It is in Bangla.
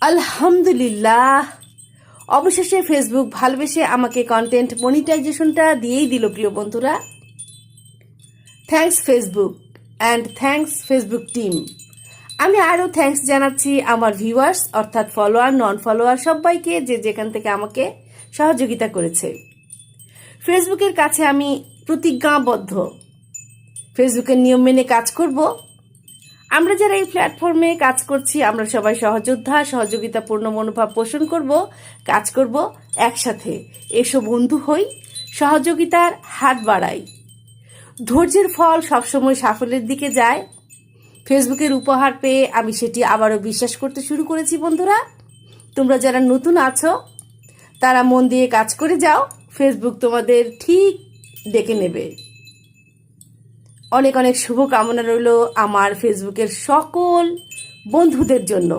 আলহামদুলিল্লাহ, অবশেষে ফেসবুক ভালোবেসে আমাকে কন্টেন্ট মনিটাইজেশনটা দিয়েই দিল। প্রিয় বন্ধুরা, thanks Facebook and thanks Facebook team. আমি আরও থ্যাঙ্কস জানাচ্ছি আমার ভিউয়ার্স অর্থাৎ ফলোয়ার নন ফলোয়ার সবাইকে, যে যেখান থেকে আমাকে সহযোগিতা করেছে। ফেসবুকের কাছে আমি প্রতিজ্ঞাবদ্ধ, ফেসবুকের নিয়ম মেনে কাজ করব। আমরা যারা এই প্ল্যাটফর্মে কাজ করছি, আমরা সবাই সহযোদ্ধা, সহযোগিতাপূর্ণ মনোভাব পোষণ করব, কাজ করব একসাথে। এসো বন্ধু হই, সহযোগিতার হাত বাড়াই। ধৈর্যের ফল সবসময় সাফল্যের দিকে যায়। ফেসবুকের উপহার পেয়ে আমি সেটি আবারও বিশ্বাস করতে শুরু করেছি। বন্ধুরা, তোমরা যারা নতুন আছো তারা মন দিয়ে কাজ করে যাও, ফেসবুক তোমাদের ঠিক ডেকে নেবে। অনেক অনেক শুভকামনা রইল আমার ফেসবুকের সকল বন্ধুদের জন্য।